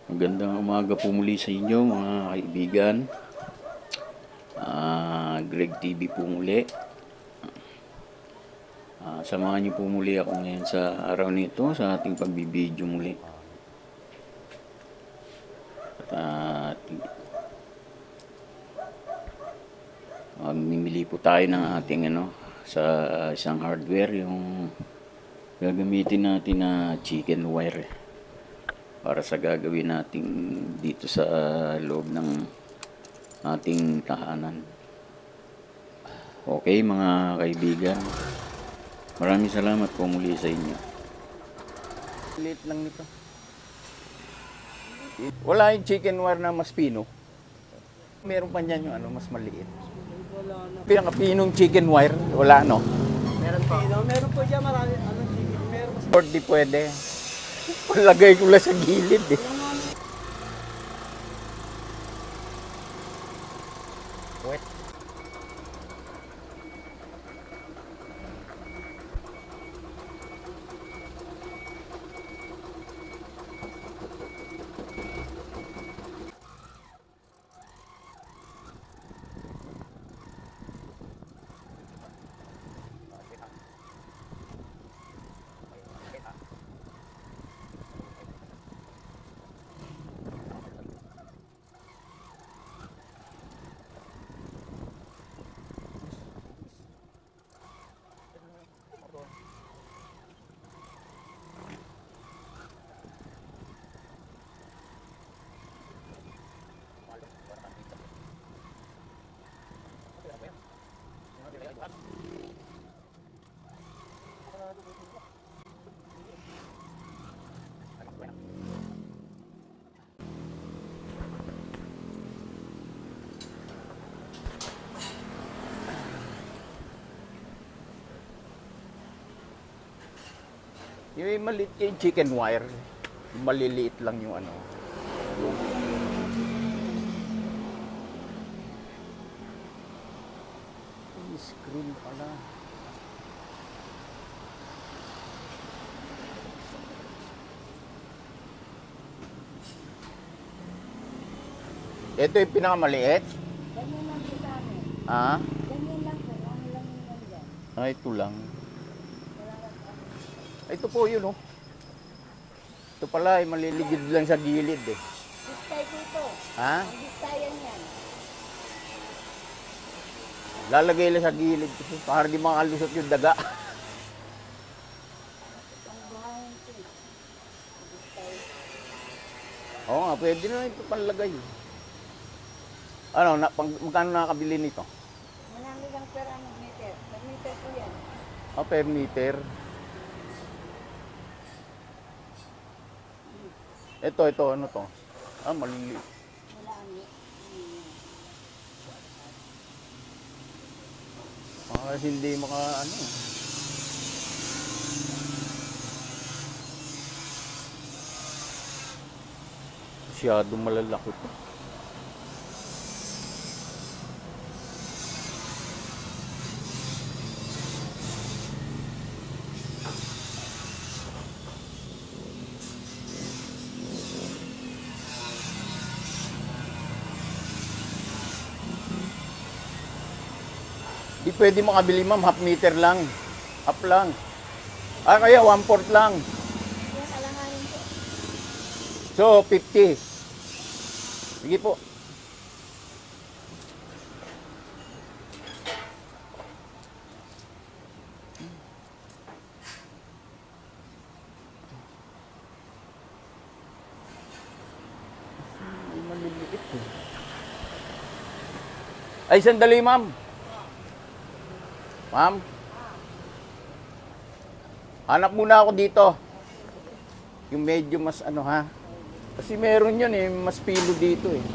Magandang umaga po muli sa inyo mga kaibigan. Greg TV po muli. Samahan niyo po muli ako ngayon sa araw nito sa ating pagbibideo muli. Mimili po tayo ng ating sa isang hardware, yung gagamitin natin na chicken wire para sa gagawin natin dito sa loob ng ating tahanan. Okay mga kaibigan, maraming salamat po muli sa inyo. Liit lang nito. Wala yung chicken wire na mas pino. Meron pa niyan yung mas maliit. Pinakapinong chicken wire, wala no? Meron po. Meron po dyan marami. Chicken. Meron po. Or di pwede. Palagay ko lang sa gilid eh. Wet. Yung maliit yung chicken wire, maliliit lang yung screen pala. Ito yung pinakamaliit? Ganyan lang po sa amin. Ah? Ganyan lang po. Ano lang yung nandyan. Ito lang. Ito po yun, oh. Ito pala, maliligid lang sa gilid, eh. Bistay po ito. Ha? Ang bistayan yan. Lalagay lang sa gilid kasi para di makalusot yung daga. Ang buhayin ito. Bistay. Oo nga, pwede na ito panlagay. Ano, magkano nakakabili nito? Manami lang per meter. Per meter po yan. Per meter. Ito, ano to? Maliliit. Wala ano. Kasi hindi masyadong malalaki to. Di pwede makabili ma'am, half meter lang. Half lang. Kaya 1/4 lang. Yan, alanganin po. So, 50. Sige po. Maliliit eh. Ay, sandali ma'am. Ma'am? Hanap muna ako dito. Yung medyo mas ha. Kasi meron yun mas pilo dito eh.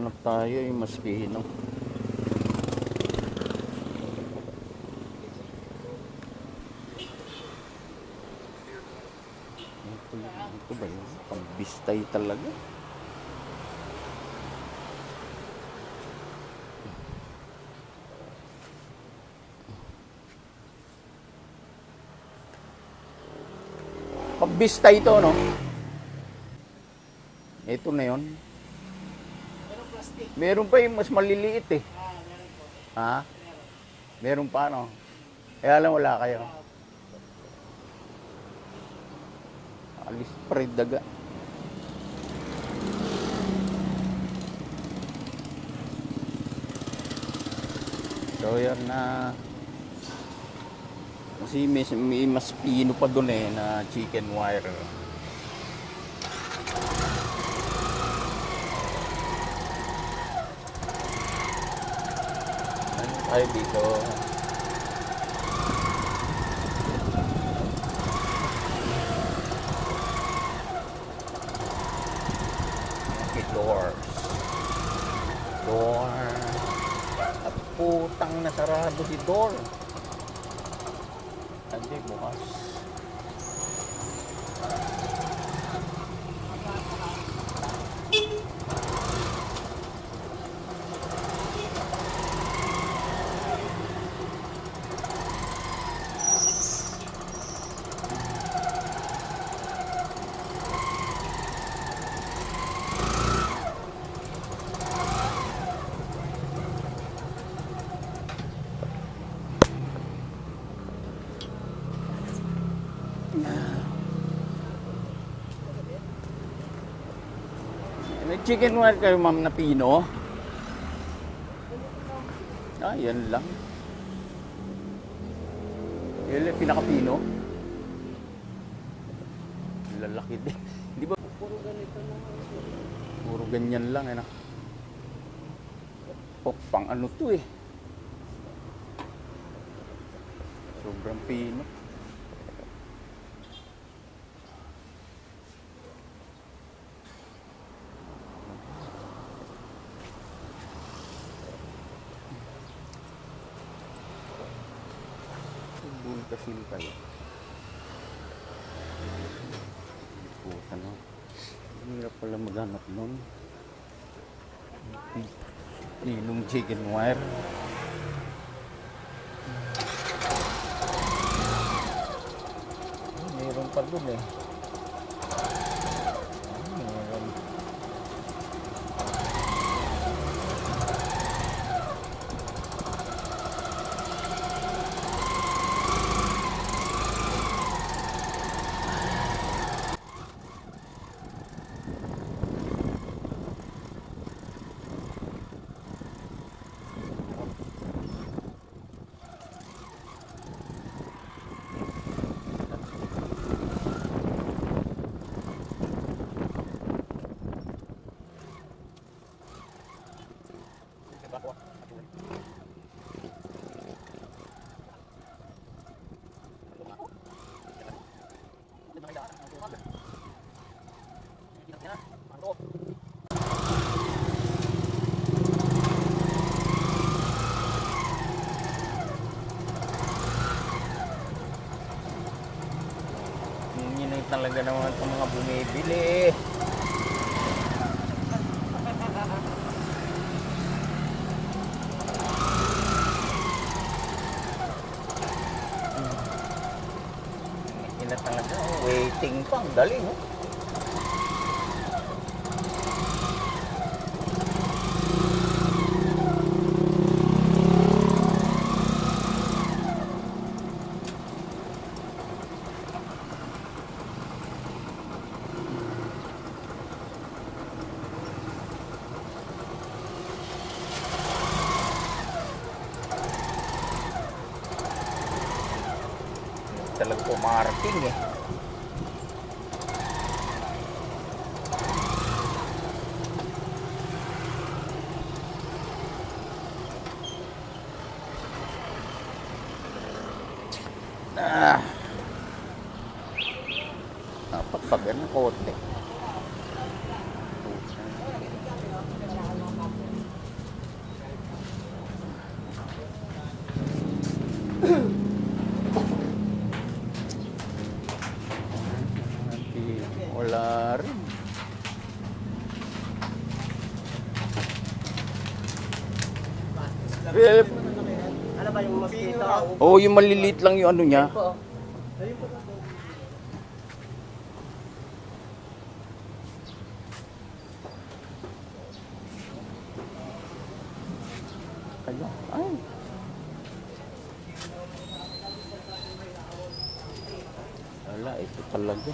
Hanap tayo yung mas pino. Ito ba yun? Pambistay talaga. Pambistay ito, no? Ito na yun. Meron pa yung mas maliliit eh. Ha? Meron pa, no? Kaya lang wala kayo. Alis pa rin daga. So yan na. Kasi may mas pino pa dun eh na chicken wire. Ano tayo dito? Door. At putang nasarado si door. Hindi bukas. May chicken wire kayo, ma'am, na pino? Ah, yan lang. Yan lang, pinaka-pino. Lalaki din. Di ba? Puro ganito na. Puro ganyan lang, eh, na. Oh, pang ano to, eh. Sobrang pino. Kasil kayo. Puta no. Hirap pala maghanap nun. Pinong chicken wire. Meron pa dun eh. Meron. Yun talaga naman itong mga bumibili. Ina talaga, waiting pa, ang galing, oh. Talaga pumarking eh. Dapat pag ano konti. Eh, Ano ba yung mosquito? oh, yung maliliit lang yung ano niya. Po. Ayun po. Ano? Ay. Wala, ito talaga.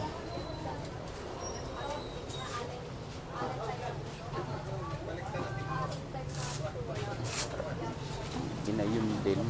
Ginayun din.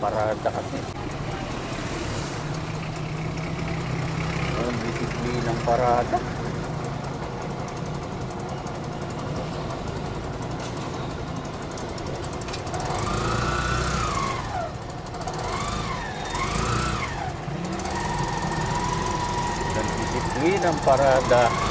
Parada kasi. Ang disiplinang parada. Ang disiplinang parada.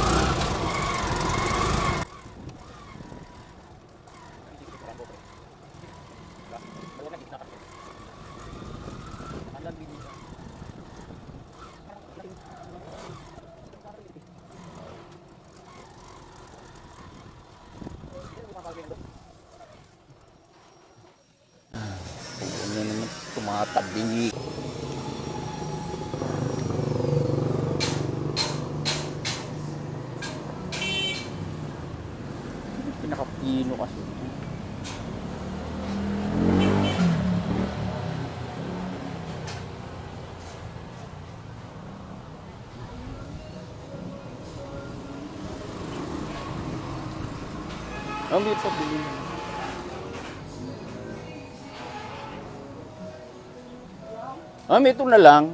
Ano naman tumatabi. Pinakapino kasi. Ang dito sa bilhin. Ito na lang.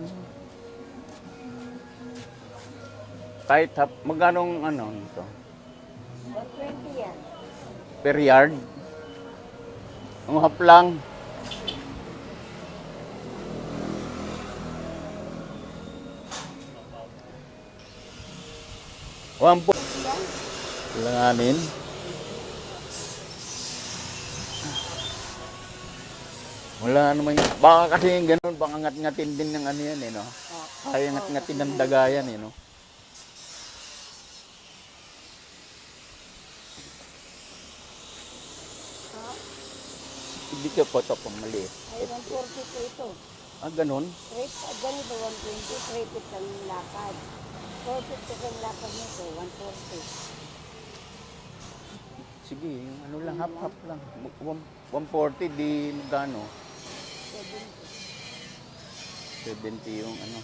Kahit magkano ano ito? 120 yan. Per yard? Ang hap lang. Wampo. Langanin. Wala naman yun. Baka kasi yung ganun, baka ngat-ngatin din ng ano yan eh, no? Kaya ngat-ngatin ng daga yan eh, no? Hindi ka po ito pang maliit. Ay, 140 po ito. Ganun? Straight, ganito 120, straight it ang lakad. 450 ang lakad nito, 140. Sige, yung ano lang, hap-hap lang. 140, di magkano? 70 yung ano.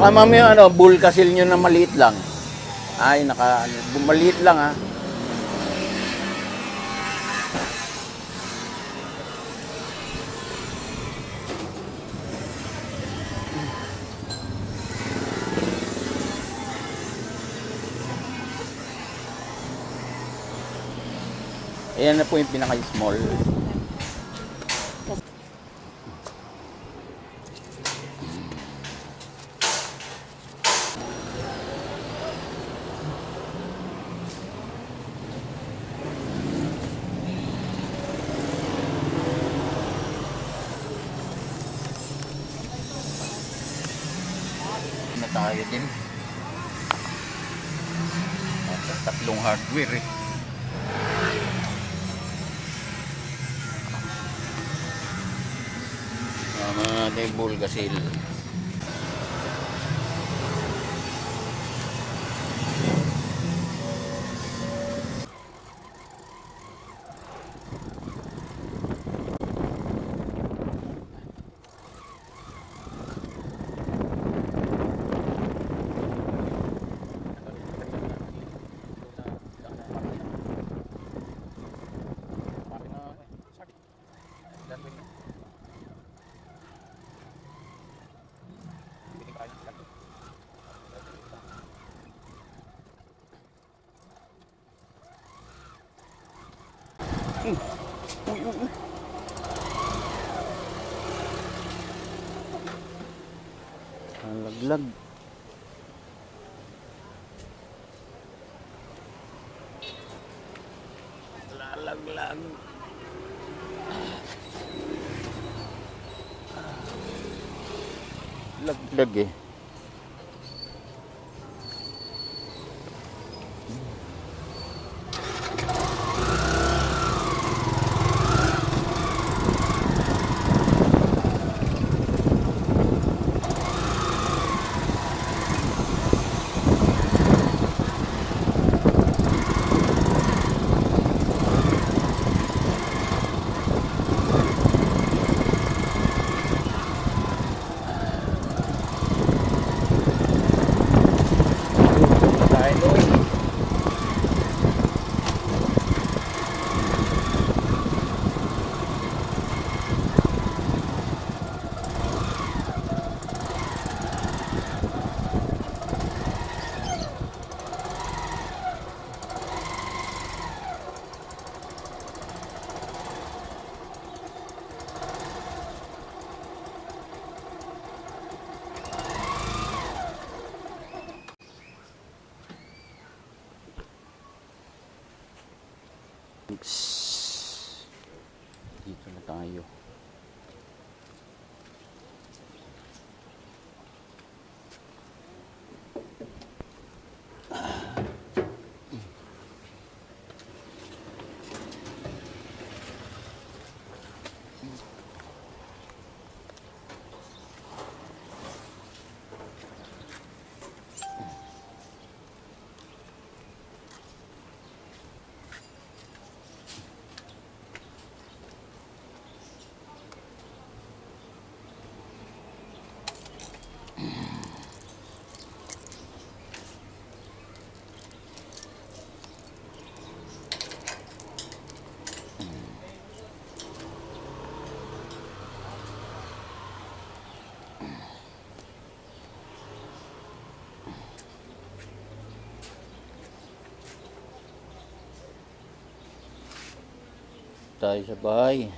Saka mami yung ano, bull kasil nyo na maliit lang. Ay, maliit lang ha. Ayan na po yung pinaka-small. Na tayo din. Tatlong hardware eh. Tama natin yung Bulgasil. Laglag. Lalaglag. Laglag eh. Dito na tayo. Tayo sa bahay.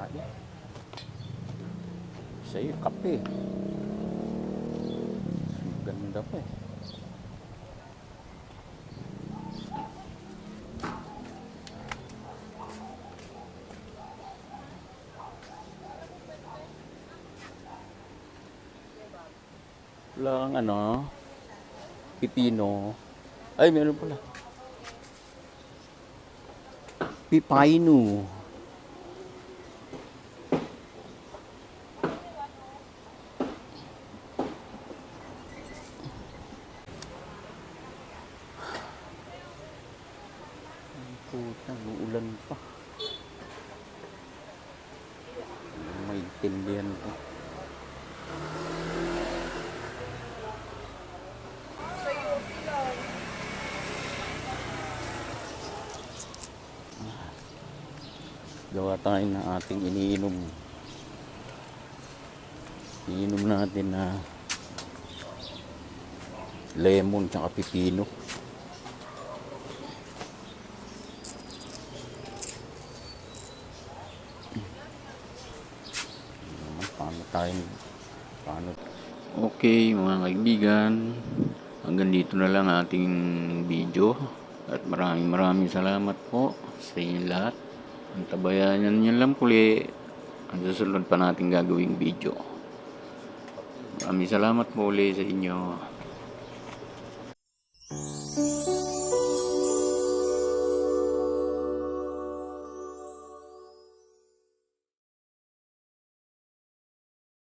Dami. Sa'yo, kape. Ang ganda pa eh. Wala kang ano, pipino. Ay, meron pala. Pipino. Puta, ulan pa. May tindihan ko. Gawa tayo ng ating iniinom. Iniinom natin na lemon tsaka pipino. Paano? Okay mga kaibigan, hanggang dito na lang ating video at maraming salamat po sa inyo lahat. Ang tabayan yan lang puli ang susunod pa natin gagawing video. Maraming salamat po ulit sa inyo.